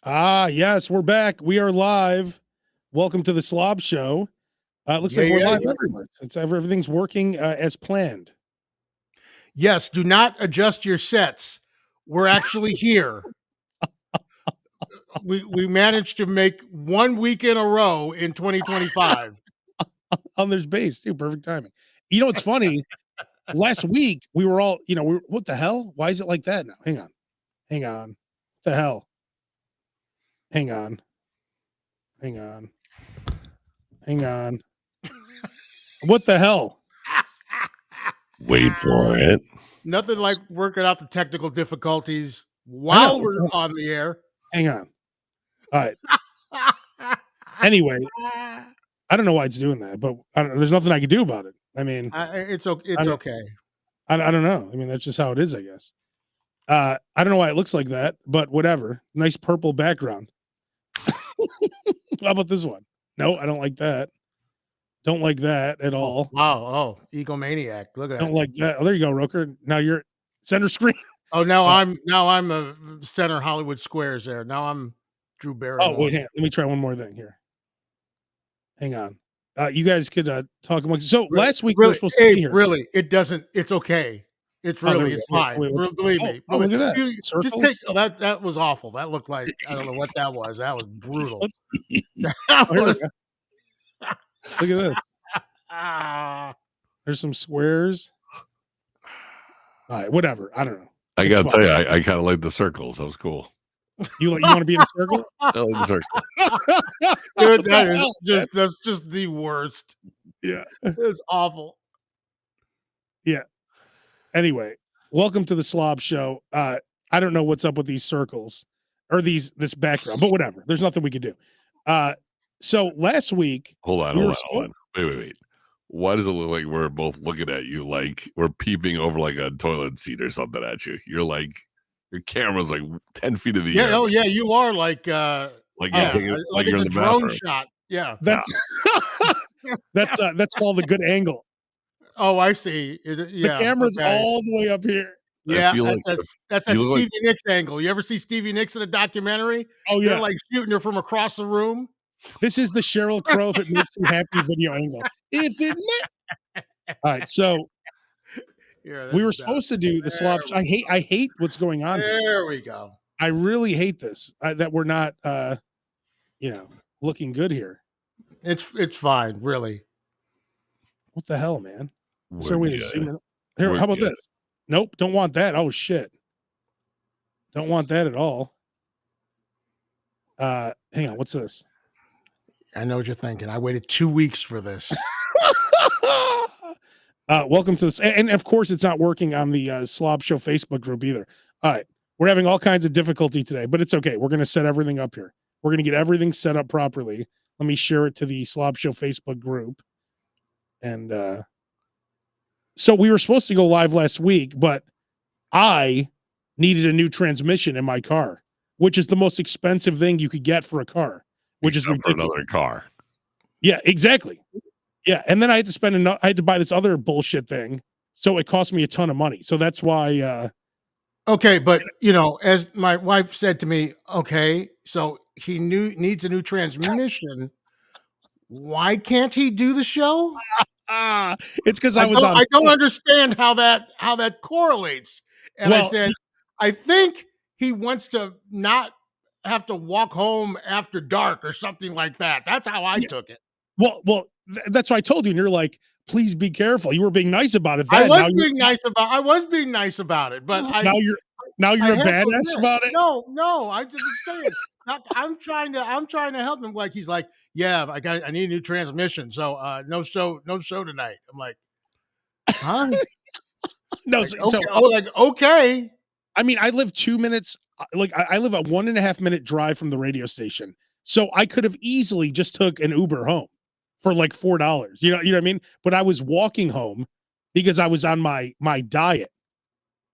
Yes, we're back. We are live. Welcome to the SLOB show. It looks like we're live everywhere. Everything's working as planned. Yes, do not adjust your sets. We're actually here. We managed to make 1 week in a row in 2025. There's bass too. Perfect timing. You know what's funny? Last week we were all, what the hell? Why is it like that now? Hang on. What the hell? Hang on. What the hell? Wait for it. Nothing like working out the technical difficulties while we're on the air. Hang on. All right. Anyway, I don't know why it's doing that, but there's nothing I can do about it. I mean, it's okay. I don't know. I mean, that's just how it is, I guess. I don't know why it looks like that, but whatever. Nice purple background. How about this one? No, I don't like that. Don't like that at all. Oh, egomaniac. Look at that. Don't like that. Oh, there you go, Roker. Now you're center screen. Oh, now I'm a center Hollywood Squares there. Now I'm Drew Barrymore. Oh, wait, let me try one more thing here. Hang on. You guys could talk amongst. So last week we were supposed to be here. Really, it doesn't. It's okay. It's really, it's fine. Believe me. Oh, look at that. Just take that was awful. That looked like, I don't know what that was. That was brutal. Look at this. There's some squares. All right, whatever. I don't know. I gotta tell you, I kind of like the circles. That was cool. You want to be in a circle? I like the circle. Dude, that's just the worst. Yeah, it's awful. Yeah. Anyway, welcome to the SLOB show. I don't know what's up with these circles or this background, but whatever. There's nothing we can do. So last week, hold on. Wait. Why does it look like we're both looking at you like we're peeping over like a toilet seat or something at you? You're like, your camera's like 10 feet in the air. Oh yeah, you are like you're in the drone bathroom. shot. Yeah, that's that's called a good angle. Oh, I see. The camera's all the way up here. Yeah, that's that Stevie Nicks angle. You ever see Stevie Nicks in a documentary? Oh yeah, they're like shooting her from across the room. This is the Sheryl Crow if it makes you happy video angle. If it all right, so we were supposed to do the SLOB. I hate what's going on. There we go. I really hate this that we're not looking good here. It's fine, really. What the hell, man? So we zoom in. Here, how about this? Nope, don't want that. Oh shit. Don't want that at all. Hang on, what's this? I know what you're thinking. I waited 2 weeks for this. Welcome to this. And of course, it's not working on the SLOB Show Facebook group either. All right. We're having all kinds of difficulty today, but it's okay. We're going to set everything up here. We're going to get everything set up properly. Let me share it to the SLOB Show Facebook group. And so we were supposed to go live last week, but I needed a new transmission in my car, which is the most expensive thing you could get for a car. Which is ridiculous. For another car. Yeah, exactly. Yeah, and then I had to I had to buy this other bullshit thing, so it cost me a ton of money. So that's why. Okay, but as my wife said to me, okay, so he needs a new transmission. Why can't he do the show? It's because I don't understand how that correlates. And I said, I think he wants to not have to walk home after dark or something like that. That's how I took it. Well, that's what I told you, and you're like, please be careful. You were being nice about it. I was being nice about it, but now you're a badass about it. No, I'm just saying. I'm trying to help him. Like he's like, yeah, I need a new transmission, so no show tonight. I'm like, huh? No, okay. I mean, I live 2 minutes. Like I live a 1.5 minute drive from the radio station, so I could have easily just took an Uber home for like $4. You know what I mean? But I was walking home because I was on my diet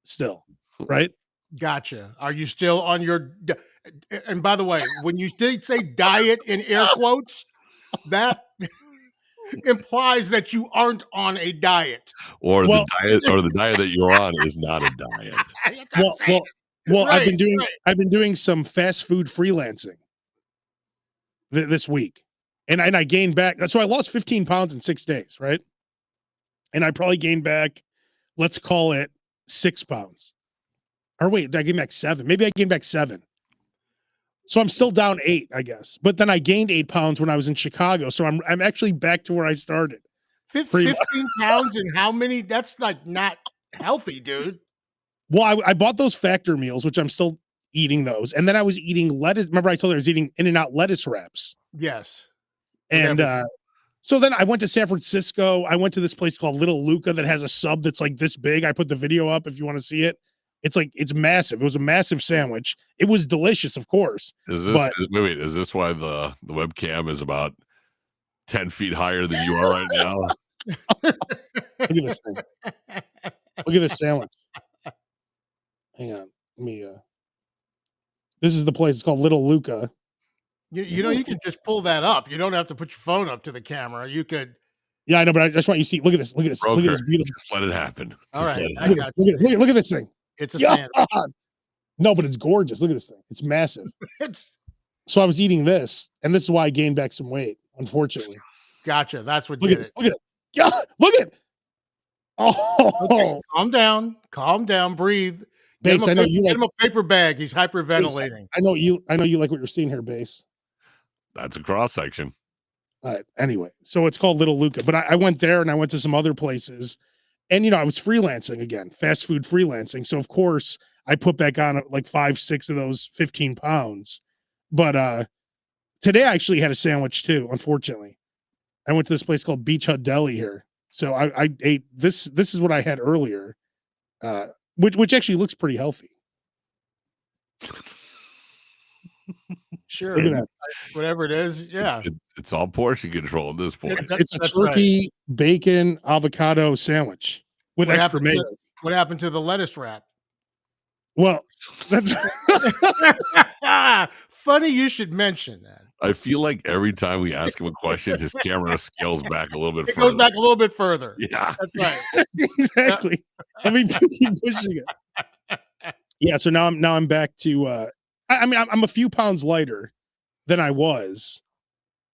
still, right? Gotcha. Are you still on your? And by the way, when you did say diet in air quotes, that implies that you aren't on a diet, or the diet that you're on is not a diet. Well, Well, Right, I've been doing some fast food freelancing this week, and I gained back. So I lost 15 pounds in 6 days, right? And I probably gained back, let's call it 6 pounds. Or wait, did I gain back 7? Maybe I gained back 7. So I'm still down 8, I guess. But then I gained 8 pounds when I was in Chicago, so I'm actually back to where I started. 15 pounds and how many? That's like not healthy, dude. Well, I bought those factor meals, which I'm still eating those, and then I was eating lettuce. Remember, I told you I was eating In-N-Out lettuce wraps, Yes. and so then I went to San Francisco. I went to this place called Little Luca that has a sub that's like this big. I put the video up if you want to see it. It's massive. It was a massive sandwich. It was delicious, of course. Wait, is this why the webcam is about 10 feet higher than you are right now? Look at this thing. Look at this sandwich. Hang on. Let me this is the place. It's called Little Luca. You know, you can just pull that up. You don't have to put your phone up to the camera. You could. Yeah, I know, but I just want you to see. Look at this. Look at this. Broker, Look at this beautiful. just let it happen. All right. Look at this thing. It's a sandwich. No, but it's gorgeous. Look at this thing. It's massive. So I was eating this, and this is why I gained back some weight, unfortunately. Gotcha. That's what Look did at it. Look at it. Yeah, look at it. Oh, okay, calm down, breathe. Base, I know you get him a paper bag. He's hyperventilating. I know you like what you're seeing here, Base. That's a cross section. All right. Anyway, so it's called Little Luca, but I went there and I went to some other places, and I was freelancing again, fast food freelancing. So of course I put back on like 5-6 of those 15 pounds. But today I actually had a sandwich too. Unfortunately, I went to this place called Beach Hut Deli here. So I ate this. This is what I had earlier, which actually looks pretty healthy. Sure. Whatever it is. Yeah. It's all portion control at this point. It's a turkey, bacon, avocado sandwich with extra mayo. What happened to the lettuce wrap? Well, that's funny you should mention that. I feel like every time we ask him a question, his camera scales back a little bit further. It goes back a little bit further. Yeah. That's right. Exactly. Let me keep pushing it. Yeah, so now I'm back to I mean I'm a few pounds lighter than I was,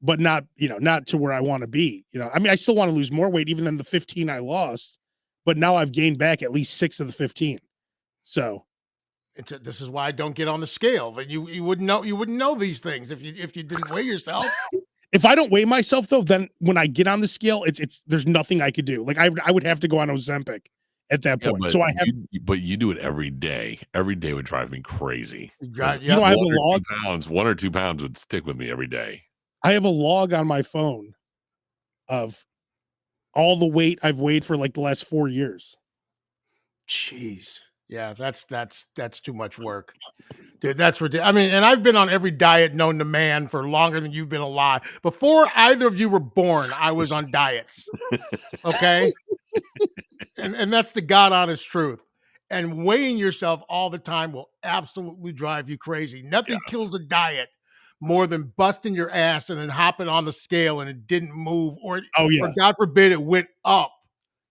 but not to where I want to be. I mean I still want to lose more weight even than the 15 I lost, but now I've gained back at least 6 of the 15. So this is why I don't get on the scale. But you wouldn't know these things if you didn't weigh yourself. If I don't weigh myself though, then when I get on the scale, it's there's nothing I could do. Like I would have to go on Ozempic at that point. So I have, but you do it every day. Every day would drive me crazy. I have a log. 1 or 2 pounds would stick with me every day. I have a log on my phone of all the weight I've weighed for like the last 4 years. Jeez. Yeah, that's too much work. Dude, that's ridiculous. I mean, and I've been on every diet known to man for longer than you've been alive. Before either of you were born, I was on diets. Okay? and that's the God honest truth. And weighing yourself all the time will absolutely drive you crazy. Nothing kills a diet more than busting your ass and then hopping on the scale and it didn't move, or God forbid it went up.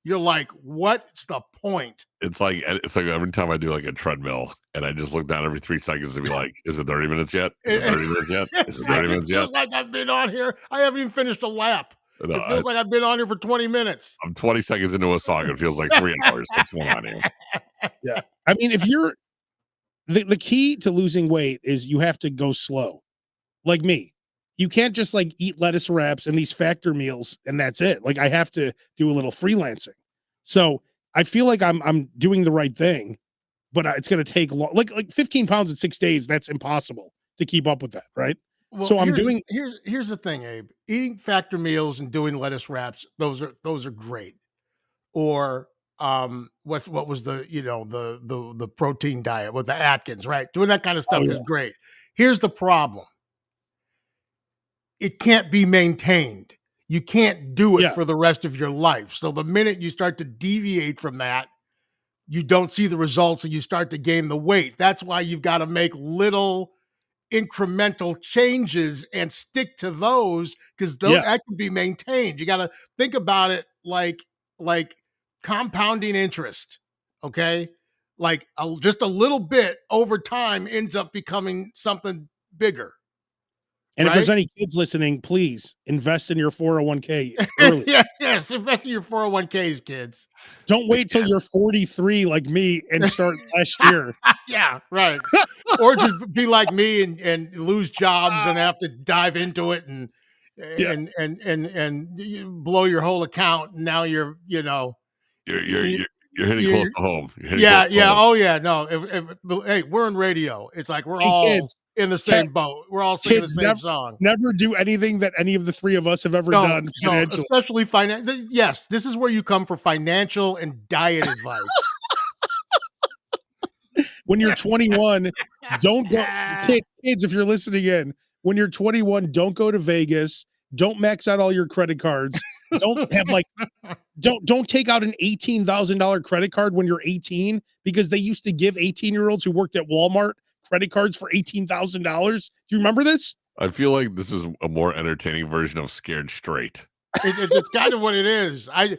You're like, what's the point? It's like every time I do like a treadmill and I just look down every 3 seconds and be like, is it 30 minutes yet? Is it 30 minutes yet? Is it 30 minutes yet? It feels like I've been on here. I haven't even finished a lap. No, it feels like I've been on here for 20 minutes. I'm 20 seconds into a song. It feels like 3 hours. What's going on here? Yeah. I mean, if you're the key to losing weight is you have to go slow. Like me. You can't just like eat lettuce wraps and these factor meals and that's it. Like I have to do a little freelancing. So I feel like I'm doing the right thing, but it's going to take long. Like 15 pounds in 6 days. That's impossible to keep up with that, right? Well, so here's the thing, Abe. Eating factor meals and doing lettuce wraps, those are great. Or what was the the protein diet with the Atkins, right? Doing that kind of stuff is great. Here's the problem. It can't be maintained. You can't do it for the rest of your life. So the minute you start to deviate from that, you don't see the results and you start to gain the weight. That's why you've got to make little incremental changes and stick to those, because that can be maintained. You got to think about it like compounding interest. Okay. like just a little bit over time ends up becoming something bigger. And if there's Right? any kids listening, please invest in your 401k early. Yes, invest in your 401ks, kids. Don't wait till you're 43 like me and start last year. Yeah, right. Or just be like me and lose jobs and have to dive into it and Yeah. blow your whole account. And now you're You're hitting close to home. yeah. Oh yeah. No. Hey, we're in radio. It's like we're all kids, in the same boat. We're all singing the same song. Never do anything that any of the three of us have ever done. No, especially yes, this is where you come for financial and diet advice. When you're 21, don't go. Kids, if you're listening in, when you're 21, don't go to Vegas. Don't max out all your credit cards. Don't have don't take out an $18,000 credit card when you're 18 because they used to give 18-year-olds who worked at Walmart credit cards for $18,000. Do you remember this? I feel like this is a more entertaining version of Scared Straight. It's kind of what it is. I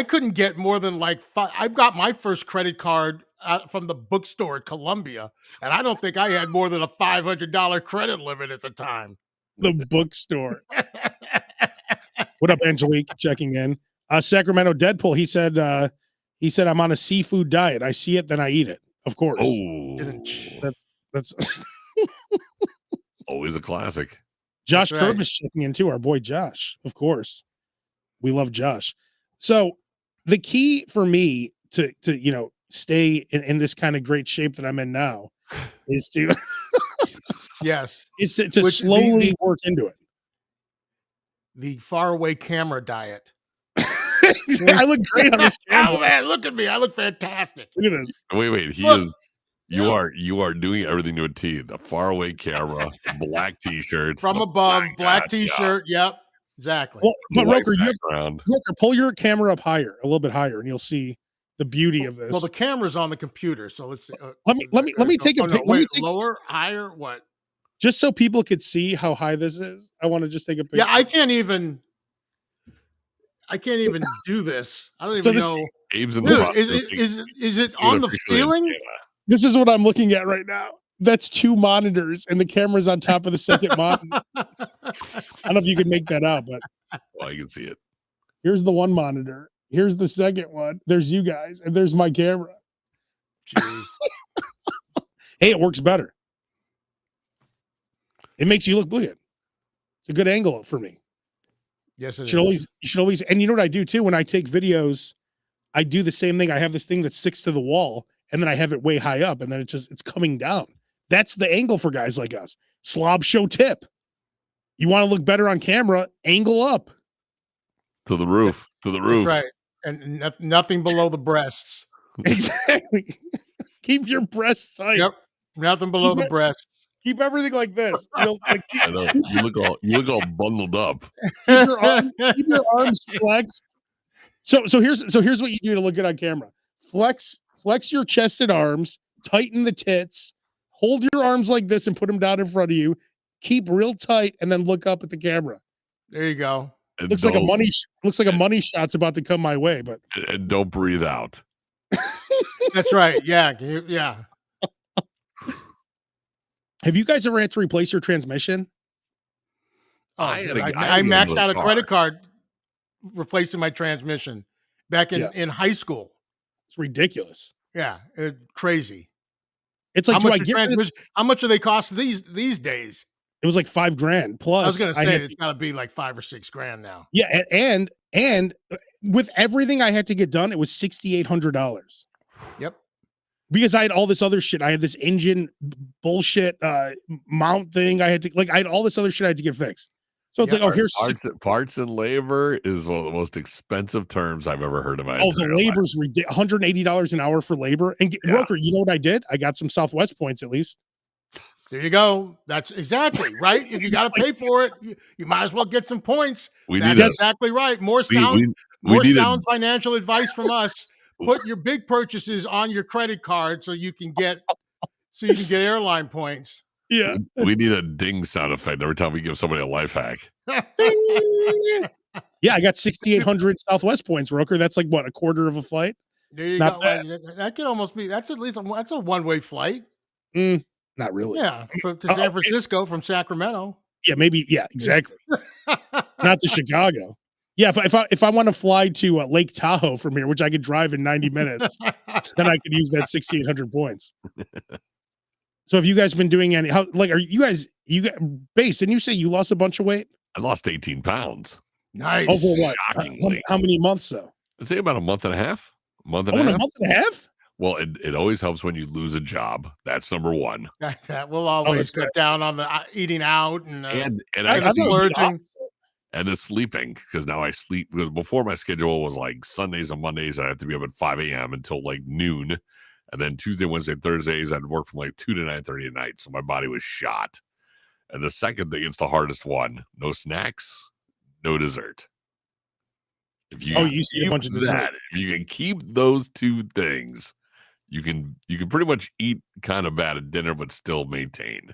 couldn't get more than like five. I got my first credit card from the bookstore at Columbia, and I don't think I had more than a $500 credit limit at the time. The bookstore. What up, Angelique? Checking in. Sacramento Deadpool. He said I'm on a seafood diet. I see it, then I eat it. Of course. Oh, that's always a classic. Josh Curb is checking in too. Our boy Josh, of course. We love Josh. So the key for me to stay in this kind of great shape that I'm in now is to slowly work into it. The faraway camera diet. I look great on this camera. Oh man, look at me. I look fantastic. Look at this. Wait. You are doing everything to a T. The faraway camera, black t-shirt. From above, black t-shirt. Yeah. Yep. Exactly. Well, but Roker, pull your camera up higher, a little bit higher, and you'll see the beauty of this. Well, the camera's on the computer, so let's see. Let me take a picture. Wait, lower, higher, what? Just so people could see how high this is. I want to just take a picture. Yeah, I can't even do this. I don't even know. Abe's in Is it on the ceiling? This is what I'm looking at right now. That's two monitors, and the camera's on top of the second monitor. I don't know if you can make that out, but I can see it. Here's the one monitor. Here's the second one. There's you guys, and there's my camera. Jeez. Hey, it works better. It makes you look brilliant. It's a good angle for me. Yes, it is. You should always, and you know what I do too? When I take videos, I do the same thing. I have this thing that sticks to the wall, and then I have it way high up, and then it's coming down. That's the angle for guys like us. Slob show tip. You want to look better on camera, angle up. To the roof. To the roof. That's right. And nothing below the breasts. Exactly. Keep your breasts tight. Yep. Nothing below the breasts. Keep everything like this. I know. You look all bundled up. Keep your arms flexed. So here's what you do to look good on camera. Flex your chest and arms, tighten the tits, hold your arms like this and put them down in front of you. Keep real tight and then look up at the camera. There you go. Looks like a money shot's about to come my way, but and don't breathe out. That's right. Yeah. Yeah. Have you guys ever had to replace your transmission? Oh, I maxed out a credit card replacing my transmission back in high school. It's ridiculous. Yeah, it's crazy. It's like how much do they cost these days? It was like $5,000 plus. I was going to say it's got to be like $5,000 or $6,000 now. Yeah, and with everything I had to get done, it was $6,800. Yep. Because I had all this other shit. I had this engine bullshit mount thing. I had all this other shit I had to get fixed. So it's here's parts and labor is one of the most expensive terms I've ever heard of. The labor's ridiculous. $180 an hour for labor. And Roker, you know what I did? I got some Southwest points at least. There you go. That's exactly right. If you got to pay for it, you might as well get some points. That's exactly right. More sound financial advice from us. Put your big purchases on your credit card so you can get airline points. Yeah. We need a ding sound effect every time we give somebody a life hack. Yeah, I got 6,800 Southwest points, Roker. That's like what, a quarter of a flight? There you Not go. bad. That could almost be. That's at least that's a one-way flight. Not really. Yeah, to Oh, San Francisco from Sacramento. yeah, maybe. Yeah, exactly. Not to Chicago. Yeah, if I want to fly to Lake Tahoe from here, which I could drive in 90 minutes, then I could use that 6,800 points. So have you guys been doing any? How like are you guys? You got base? Didn't you say you lost a bunch of weight? I lost 18 pounds. Nice. Over what? Shockingly. How many months though? I'd say about a month and a half. A month and Oh, a in half. a month and a half? Well, it always helps when you lose a job. That's number one. That will always cut down on the eating out and And I actually, thought it would be the splurging. opposite. and the sleeping, because now I sleep, because before my schedule was like Sundays and Mondays, I have to be up at 5 a.m. until like noon. And then Tuesday, Wednesday, Thursdays, I'd work from like 2 to 9:30 at night. So my body was shot. And the second thing, it's the hardest one. No snacks, no dessert. If you You see a bunch of dessert. if you can keep those two things, you can pretty much eat kind of bad at dinner, but still maintain.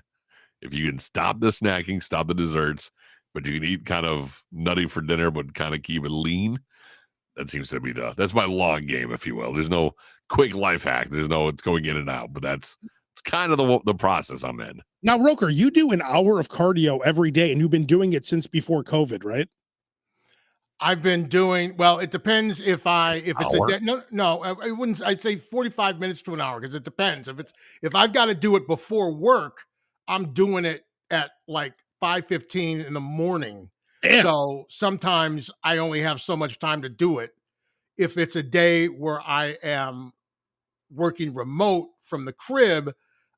If you can stop the snacking, stop the desserts, but you can eat kind of nutty for dinner, but kind of keep it lean. That seems to be that's my long game, if you will. There's no quick life hack. There's no it's going in and out, but it's kind of the process I'm in. Now, Roker, you do an hour of cardio every day, and you've been doing it since before COVID, right? I've been doing well. It depends if it's Hour? a day. No, I wouldn't. I'd say 45 minutes to an hour because it depends. If I've got to do it before work, I'm doing it at like 5:15 in the morning. Damn. So sometimes I only have so much time to do it. If it's a day where I am working remote from the crib,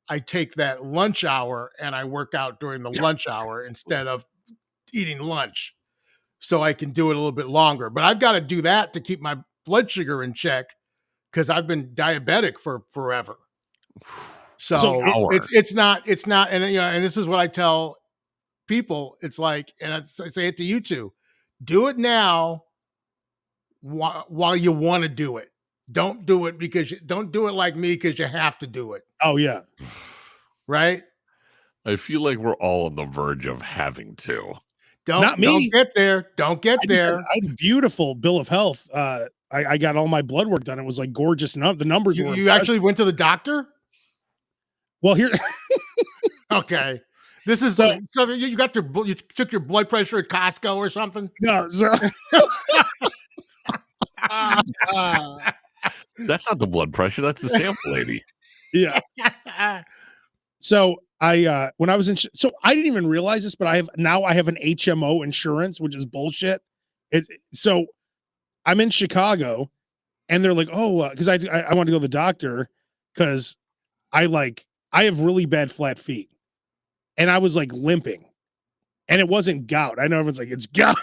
I take that lunch hour and I work out during the lunch hour instead of eating lunch. So I can do it a little bit longer. But I've got to do that to keep my blood sugar in check because I've been diabetic for forever. So it's not, and and this is what I tell people. It's like, and I say it to you too, do it now while you want to do it. Don't do it don't do it like me because you have to do it. Oh yeah. Right. I feel like we're all on the verge of having to. Not me. Don't get there. Don't get there. I had a beautiful bill of health. I got all my blood work done. It was like gorgeous. The numbers were. You actually went to the doctor? Well, here. Okay. This is so you got you took your blood pressure at Costco or something? No, so, That's not the blood pressure. That's the sample lady. Yeah. So when I was in, so I didn't even realize this, but I have an HMO insurance, which is bullshit. So I'm in Chicago, and they're like, oh, because I want to go to the doctor because I have really bad flat feet, and I was like limping, and it wasn't gout. I know everyone's like it's gout,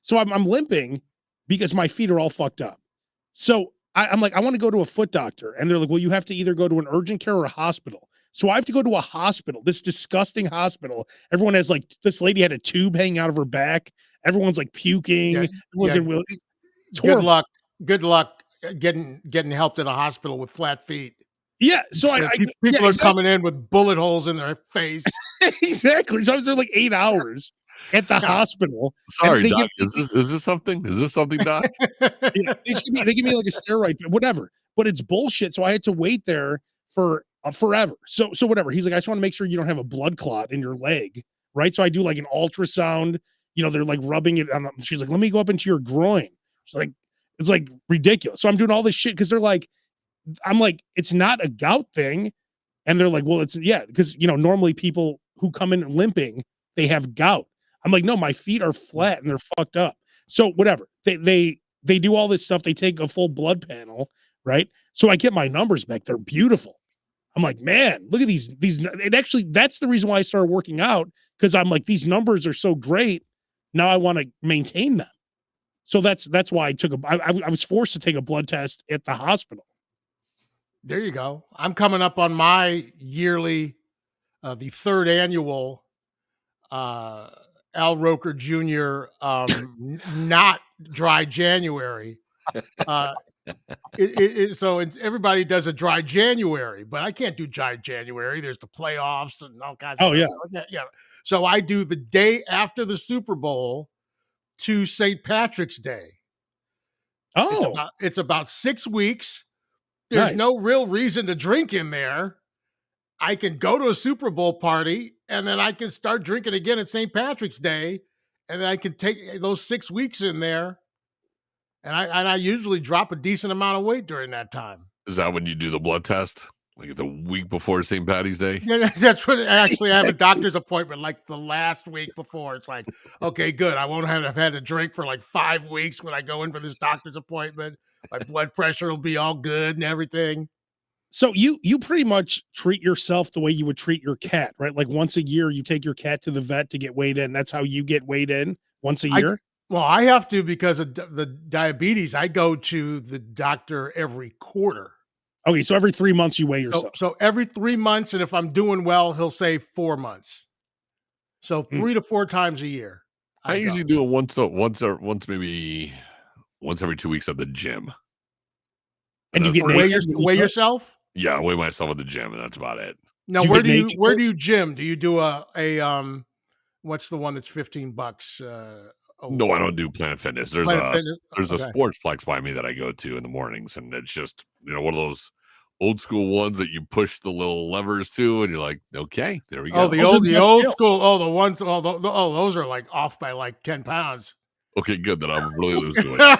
so I'm limping because my feet are all fucked up. So I'm like, I want to go to a foot doctor, and they're like, well, you have to either go to an urgent care or a hospital. So I have to go to a hospital, this disgusting hospital. Everyone has this lady had a tube hanging out of her back. Everyone's like puking. Everyone's in wheel. Good luck getting helped in a hospital with flat feet. Yeah. So people are coming in with bullet holes in their face. Exactly. So I was there like 8 hours at the hospital. Sorry, Doc. Is this something? Is this something, Doc? Yeah, they give me like a steroid, whatever. But it's bullshit. So I had to wait there for forever. So whatever. He's like, I just want to make sure you don't have a blood clot in your leg, right? So I do like an ultrasound. They're like rubbing it on. She's like, let me go up into your groin. She's like, it's like ridiculous. So I'm doing all this shit because they're like, I'm like, it's not a gout thing, and they're like, well, it's because normally people who come in limping, they have gout. I'm like, no, my feet are flat and they're fucked up. So whatever. They do all this stuff. They take a full blood panel, right? So I get my numbers back. They're beautiful. I'm like, man, look at these. And actually, that's the reason why I started working out because I'm like, these numbers are so great. Now I want to maintain them. So that's why I was forced to take a blood test at the hospital. There you go. I'm coming up on my yearly, the third annual Al Roker Jr. Not dry January. So everybody does a dry January, but I can't do dry January. There's the playoffs and all kinds of stuff. Yeah. So I do the day after the Super Bowl to St. Patrick's Day. Oh, It's about 6 weeks. There's nice. no real reason to drink in there. I can go to a Super Bowl party, and then I can start drinking again at St. Patrick's Day, and then I can take those 6 weeks in there, and I usually drop a decent amount of weight during that time. Is that when you do the blood test? Like the week before St. Patty's Day? Yeah, that's what actually I have a doctor's appointment like the last week before. It's like, okay, good. I won't have had a drink for like 5 weeks when I go in for this doctor's appointment. My blood pressure will be all good and everything. So you pretty much treat yourself the way you would treat your cat, right? Like once a year, you take your cat to the vet to get weighed in. That's how you get weighed in once a year. Well, I have to because of the diabetes. I go to the doctor every quarter. Okay, so every 3 months you weigh yourself. So every 3 months, and if I'm doing well, he'll say 4 months. So 3 to 4 times a year. I usually do it once maybe once every 2 weeks at the gym. And you get weigh yourself? Yeah, I weigh myself at the gym, and that's about it. Now, where do you gym? Do you do a what's the one that's $15? No, I don't do Planet Fitness. There's Fitness? a sportsplex by me that I go to in the mornings, and it's just one of those old school ones that you push the little levers to, and you're like, okay, there we go. Oh, the old school. Oh, the ones. Oh, those are like off by like 10 pounds. Okay, good. Then I'm really losing weight.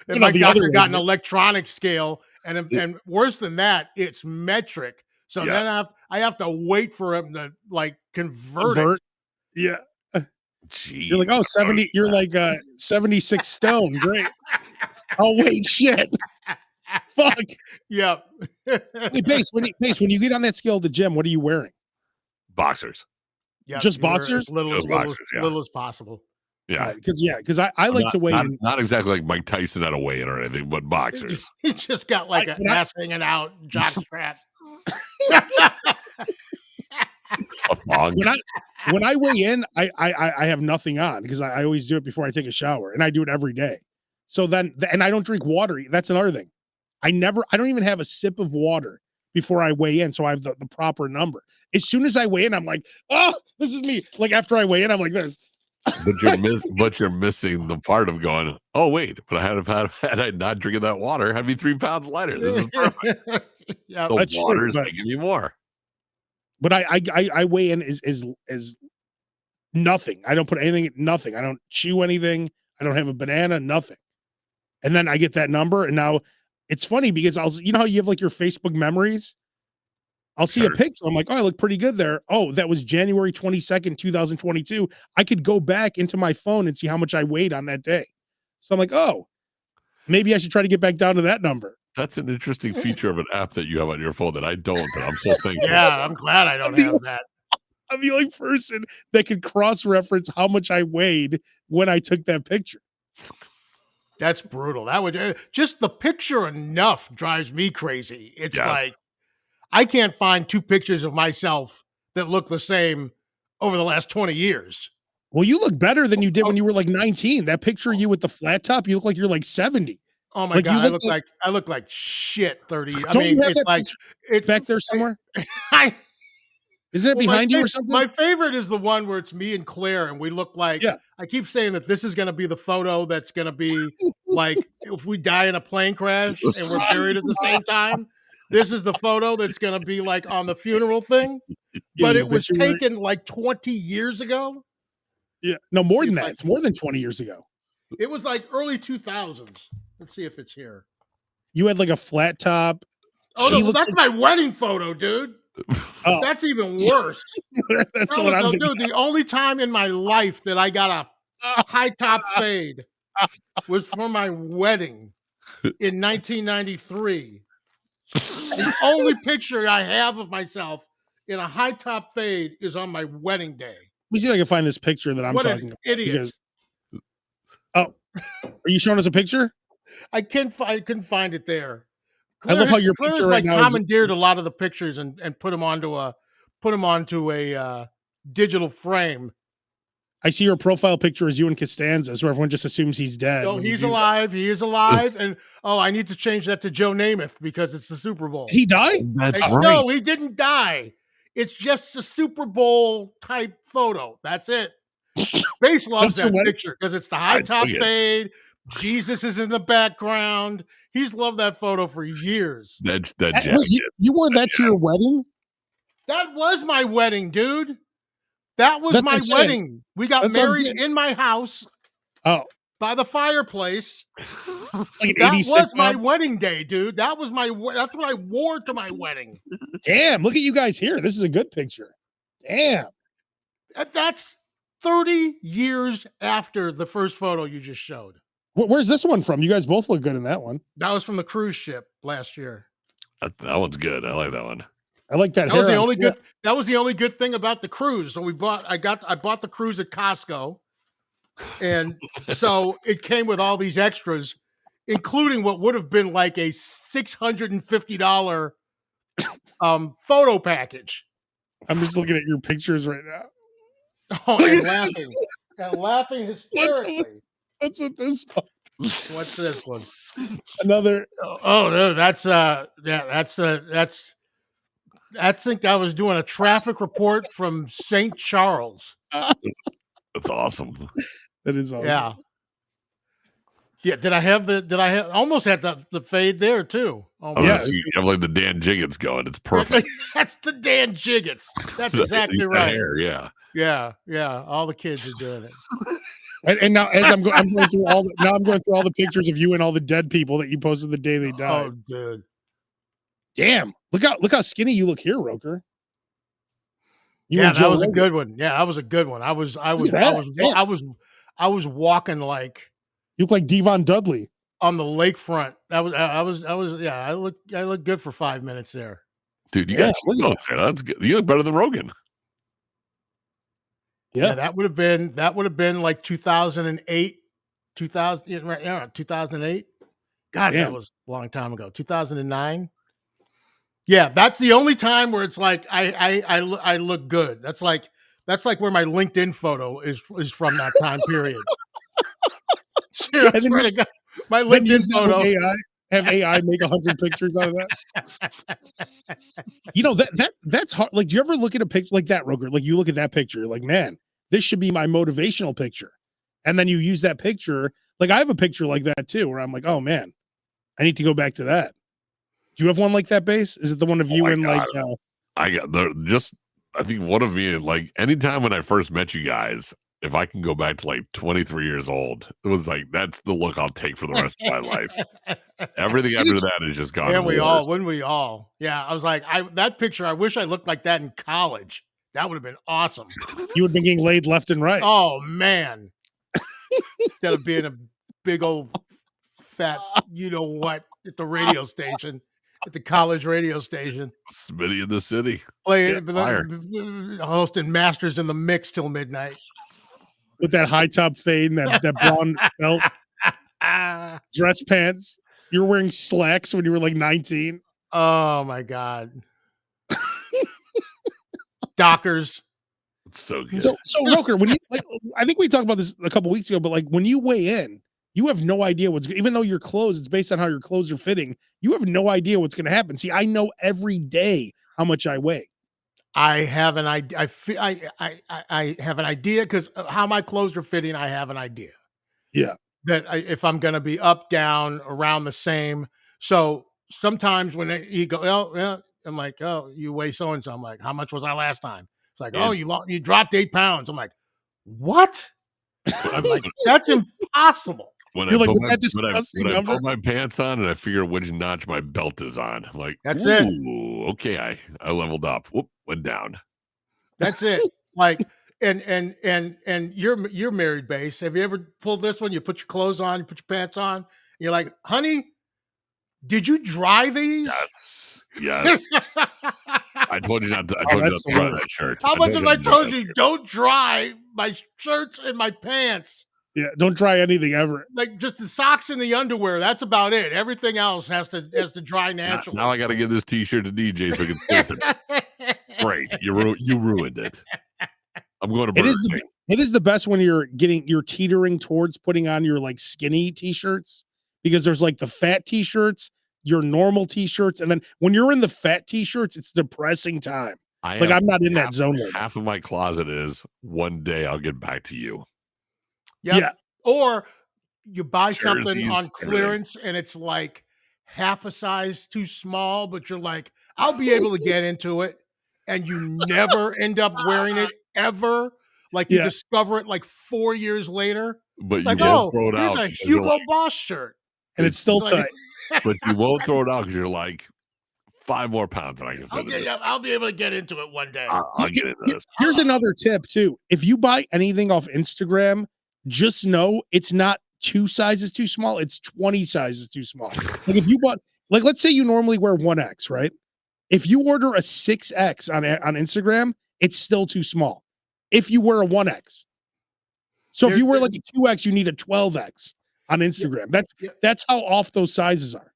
And my doctor got an electronic scale, and worse than that, it's metric. So then I have to wait for him to like convert it. Yeah. Jeez. You're like, 70. You're like 76 stone. Great. Oh wait, shit. Fuck. Yep. Hey, Pace, when you get on that scale at the gym, what are you wearing? Boxers. Yeah, just boxers. As little as possible. Yeah, because I like to weigh in. Not exactly like Mike Tyson at a weigh-in or anything, but boxers. He just got like an ass hanging out, jock strap. A thong. When I weigh in, I have nothing on because I always do it before I take a shower, and I do it every day. So then, and I don't drink water. That's another thing. I don't even have a sip of water before I weigh in, so I have the proper number. As soon as I weigh in, I'm like, oh, this is me. Like after I weigh in, I'm like this. But you're missing the part of going, oh wait, but had I not drinking that water, I'd be 3 pounds lighter. This is perfect. Yeah, the water is making me more. But I weigh in is nothing. I don't put anything, nothing. I don't chew anything. I don't have a banana, nothing. And then I get that number, and now it's funny because how you have like your Facebook memories? I'll see a picture. I'm like, oh, I look pretty good there. Oh, that was January 22nd, 2022. I could go back into my phone and see how much I weighed on that day. So I'm like, oh, maybe I should try to get back down to that number. That's an interesting feature of an app that you have on your phone that I don't. And I'm so thankful. Yeah, I'm glad I don't have that. I'm the only person that can cross-reference how much I weighed when I took that picture. That's brutal. That would just the picture enough drives me crazy. It's like I can't find 2 pictures of myself that look the same over the last 20 years. Well, you look better than you did when you were like 19. That picture of you with the flat top, you look like you're like 70. Oh my God, I look like shit 30. I mean, it's like it's back there somewhere. Isn't it behind you or something? My favorite is the one where it's me and Claire, and we look like, I keep saying that this is going to be the photo that's going to be like if we die in a plane crash and we're buried at the same time. This is the photo that's going to be like on the funeral thing. But it was taken like 20 years ago. Yeah. No, more than that. It's more than 20 years ago. It was like early 2000s. Let's see if it's here. You had like a flat top. Oh, no, that's my wedding photo, dude. Oh. That's even worse. That's dude, the only time in my life that I got a high top fade was for my wedding in 1993. The only picture I have of myself in a high top fade is on my wedding day. Let me see if I can find this picture that I'm talking about. Idiot. Are you showing us a picture? I couldn't find it there. Claire's, I love how your picture right now commandeered a lot of the pictures and put them onto a digital frame. I see your profile picture as you and Costanza, so everyone just assumes he's dead. No, he's alive. He is alive. And I need to change that to Joe Namath because it's the Super Bowl. He died? That's right. No, he didn't die. It's just a Super Bowl type photo. That's it. Base loves that picture because it's the high top fade, Jesus is in the background. He's loved that photo for years. That Wait, jacket. you wore that to your wedding? That was my wedding, dude. That was That's what my I'm saying. wedding. We got That's what I'm married saying. in my house Oh, by the fireplace. it's like an That 80s was my sitcom. wedding day, dude. That's what I wore to my wedding. Damn, look at you guys here. This is a good picture. Damn. That's 30 years after the first photo you just showed. Where's this one from? You guys both look good in that one. That was from the cruise ship last year. That one's good. I like that one. I like that. That was the hair on- only good. That was the only good thing about the cruise. So I bought the cruise at Costco, and so it came with all these extras, including what would have been like a $650 photo package. I'm just looking at your pictures right now. Oh, and laughing hysterically. That's what this. What's this one? Another. Oh no, that's I think I was doing a traffic report from St. Charles. That's awesome. That is awesome. Yeah. Yeah. Did I almost had the fade there too? Oh, Yeah. You have like the Dan Jiggets going. It's perfect. That's the Dan Jiggets. That's exactly The right. hair, yeah. Yeah. Yeah. All the kids are doing it. And now, as I'm going through all the pictures of you and all the dead people that you posted the day they died. Oh, dude. Damn! Look how skinny you look here, Roker. Yeah, that was a good one. Yeah, that was a good one. I was walking like You look like Devon Dudley. on the lakefront. I looked good for 5 minutes there. Dude, you Yeah, got look at notes there. That's good. You look better than Rogan. Yeah. That would have been like 2008, 2008. God, Damn. that was a long time ago. 2009. Yeah, that's the only time where it's like I look good. That's like where my LinkedIn photo is from that time period. I swear to God, my LinkedIn photo. Have AI make 100 pictures out of that. You know that's hard. Like, do you ever look at a picture like that, Roger? Like, you look at that picture, you're like, man, this should be my motivational picture, and then you use that picture. Like, I have a picture like that too, where I'm like, oh man, I need to go back to that. Do you have one like that, Base? Is it the one of you in like? I got I think one of me, like, anytime when I first met you guys, if I can go back to like 23 years old, it was like, that's the look I'll take for the rest of my life. Everything after that is just gone. And wouldn't we all? Yeah, I was like, that picture, I wish I looked like that in college. That would have been awesome. You would be getting laid left and right. Oh man. Instead of being a big old fat, you know what, at the radio station. At the college radio station, Smitty in the city, hosting Masters in the Mix till midnight with that high top fade and that brown belt, dress pants. You were wearing slacks when you were like 19. Oh my God, Dockers. So good. So Roker, when you I think we talked about this a couple weeks ago, but like when you weigh in, you have no idea even though your clothes, it's based on how your clothes are fitting. You have no idea what's going to happen. See, I know every day how much I weigh. I have an idea. I have an idea because how my clothes are fitting. I have an idea. Yeah. That if I'm going to be up, down, around the same. So sometimes when you go, oh, yeah, I'm like, oh, you weigh so and so. I'm like, how much was I last time? It's like, oh, you dropped 8 pounds. I'm like, what? I'm like, that's impossible. When You're I like, put when I put my pants on and I figure which notch my belt is on, I'm like, that's it. Okay, I leveled up. Whoop, went down. That's it. Like, and you're married, Base. Have you ever pulled this one? You put your clothes on, you put your pants on. You're like, honey, did you dry these? Yes. I told you not to. I told you not to dry that shirt. How much have I told you? Don't dry my shirts and my pants. Yeah, don't try anything ever. Like just the socks and the underwear. That's about it. Everything else has to dry naturally. Now I got to give this T-shirt to DJ so we can flip it. Great, you ruined it. I'm going to Burger King. It is the best when you're teetering towards putting on your like skinny T-shirts, because there's like the fat T-shirts, your normal T-shirts, and then when you're in the fat T-shirts, it's depressing time. I'm not in that zone. Half of my closet is one day I'll get back to you. Yep. Yeah. Or you buy something Jerseys, on everything. clearance and it's like half a size too small, but you're like, I'll be able to get into it. And you never end up wearing it ever. Like you Yeah. discover it like 4 years later. But It's you like, won't oh, throw it here's out a because you're Hugo Boss shirt. And it's still It's like- tight. but you won't throw it out because you're like 5 more pounds and I can fit Okay, in this. yeah, I'll be able to get into it one day. I'll get into this. Here's another tip too. If you buy anything off Instagram, just know it's not 2 sizes too small, it's 20 sizes too small. Like if you bought, like let's say you normally wear 1X, right? If you order a 6X on Instagram, it's still too small. If you wear a 1X. So if you wear like a 2X, you need a 12X on Instagram. That's how off those sizes are.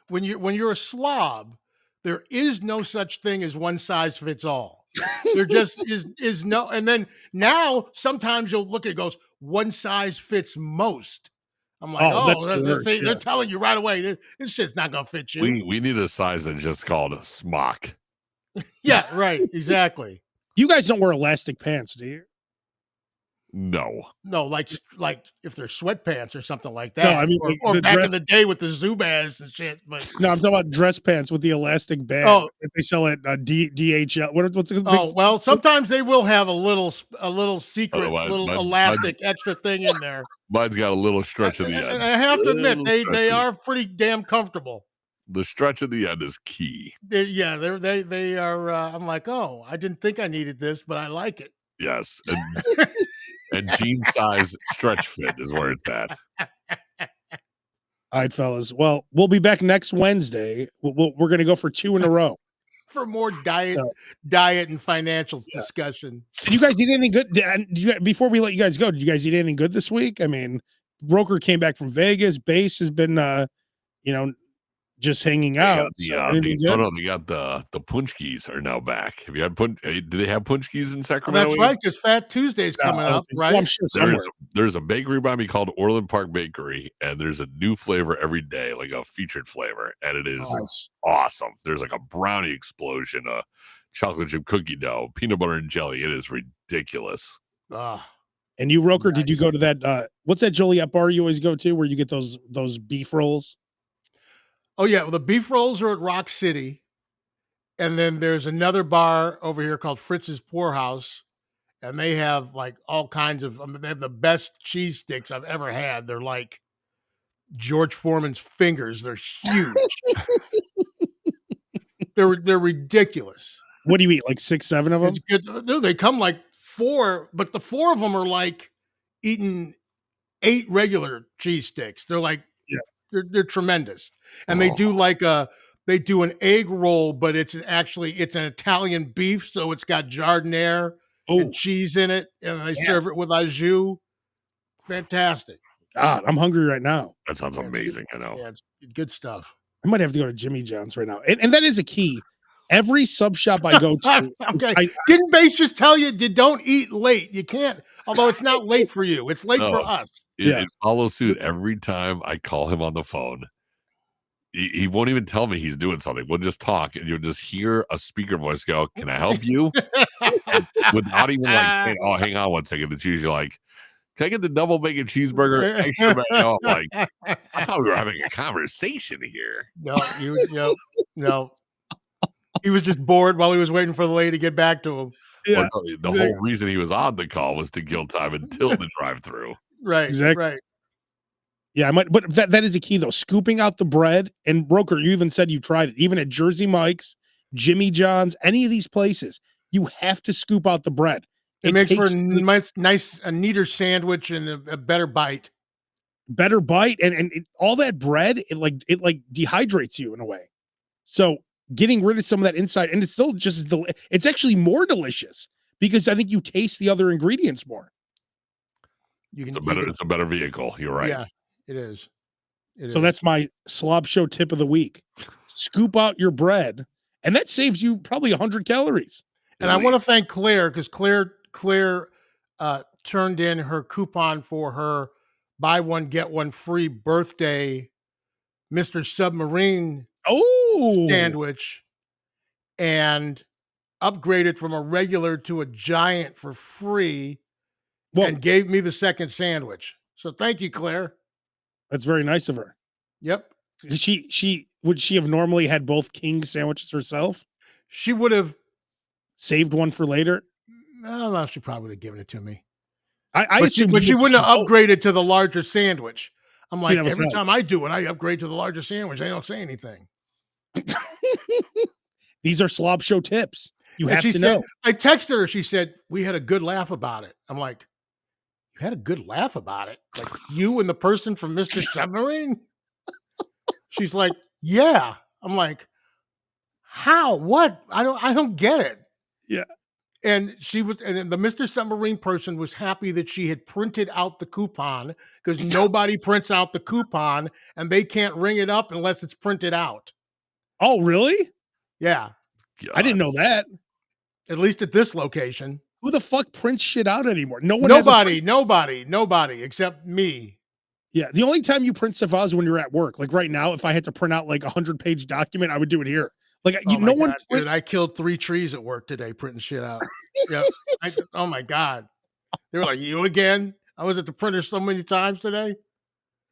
When you're a slob, there is no such thing as one size fits all. There just is no, and then now sometimes you'll look at it, goes, one size fits most. I'm like, that's oh, the worst, they're telling you right away, this shit's not gonna fit you. We need a size that's just called a smock. Yeah, right, exactly. You guys don't wear elastic pants, do you? No. No, like if they're sweatpants or something like that. No, I mean, or the back dress- in the day with the Zubaz and shit. But No, I'm talking about dress pants with the elastic band that they sell at DHL. What's it? oh well, sometimes they will have a little secret, Otherwise, little mine- elastic extra thing in there. Mine's got a little stretch at the end. And I have to admit, Little they stretchy. are pretty damn comfortable. The stretch at the end is key. They are. I'm like, oh, I didn't think I needed this, but I like it. Yes. And jean size stretch fit is where it's at. All right, fellas. Well, we'll be back next Wednesday. We're going to go for 2 in a row. For more diet and financial discussion. Did you guys eat anything good? Before we let you guys go, did you guys eat anything good this week? I mean, Broker came back from Vegas. Base has been, just hanging out. They got the punchkis are now back. Have you had do they have punchkis in Oh, Sacramento? that's right, because Fat Tuesday's coming up, right? I'm sure There's a bakery by me called Orland Park Bakery, and there's a new flavor every day, like a featured flavor, and it is awesome. There's like a brownie explosion, a chocolate chip cookie dough, peanut butter and jelly. It is ridiculous. And you, Roker, did you go to that? What's that Joliet bar you always go to where you get those beef rolls? Oh yeah, well the beef rolls are at Rock City, and then there's another bar over here called Fritz's Poorhouse, and they have like all kinds of. They have the best cheese sticks I've ever had. They're like George Foreman's fingers. They're huge. they're ridiculous. What do you eat? Like 6, 7 of them? It's good. No, they come like 4, but the 4 of them are like eating 8 regular cheese sticks. They're like, they're tremendous. And they do an egg roll, but it's an Italian beef, so it's got giardiniera and cheese in it, and they serve it with au jus. Fantastic. God, I'm hungry right now. That sounds amazing. I know. Yeah, it's good stuff. I might have to go to Jimmy John's right now. And that is a key. Every sub shop I go to. Okay. Didn't Base just tell you don't eat late? You can't, although it's not late for you. It's late for us. It follows suit every time I call him on the phone. He won't even tell me he's doing something. We'll just talk, and you'll just hear a speaker voice go, "Can I help you?" Without even like saying, "Oh, hang on one second." It's usually like, "Can I get the double bacon cheeseburger, extra mayo?" Like, I thought we were having a conversation here. No. He was just bored while he was waiting for the lady to get back to him. Yeah, well, no, the whole reason he was on the call was to kill time until the drive-through. Right. Exactly. Right. Yeah, I might, but that is a key though. Scooping out the bread, and Broker, you even said you tried it, even at Jersey Mike's, Jimmy John's, any of these places, you have to scoop out the bread. It makes for a neater sandwich and a better bite. Better bite, and all that bread, it dehydrates you in a way. So getting rid of some of that inside, and it's still just it's actually more delicious because I think you taste the other ingredients more. It's a better vehicle. You're right. Yeah, it is. That's my slob show tip of the week. Scoop out your bread, and that saves you probably 100 calories. And I want to thank Claire, because Claire turned in her coupon for her buy one get one free birthday Mr. Submarine sandwich, and upgraded from a regular to a giant for free, and gave me the second sandwich. So thank you, Claire. That's very nice of her. Yep. She would she have normally had both king sandwiches herself? She would have Saved one for later? well, she probably would have given it to me. I But she, assumed but you she would wouldn't just have do both. upgraded to the larger sandwich. I'm See, like, that was every right. time I do it, I upgrade to the larger sandwich. They don't say anything. These are slob show tips. You And have she to said, know. I texted her. She said, we had a good laugh about it. I'm like, you had a good laugh about it? Like you and the person from Mr. Submarine? She's like, yeah. I'm like, how? What? I don't get it. Yeah. And she was, and then the Mr. Submarine person was happy that she had printed out the coupon because nobody prints out the coupon and they can't ring it up unless it's printed out. Oh, really? Yeah. I didn't know that. At least at this location. Who the fuck prints shit out anymore? No one has a print- Nobody except me. Yeah. The only time you print stuff out is when you're at work. Like right now, if I had to print out like 100-page document, I would do it here. Like Oh no my one God, dude, I killed 3 trees at work today printing shit out. Yeah. Oh my God. They were like, you again? I was at the printer so many times today.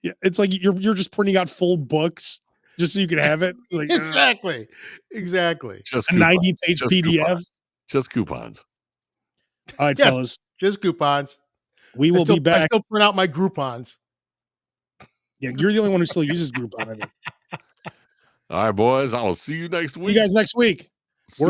Yeah, it's like you're just printing out full books just so you can have it. Like Exactly. Just a coupons. 90-page Just PDF. coupons. Just coupons. All right, Yes. fellas. Just coupons. We will be I back. still print out my Groupons. Yeah, you're the only one who still uses Groupon, I think. All right, boys. I will see you next See week. you guys next week. See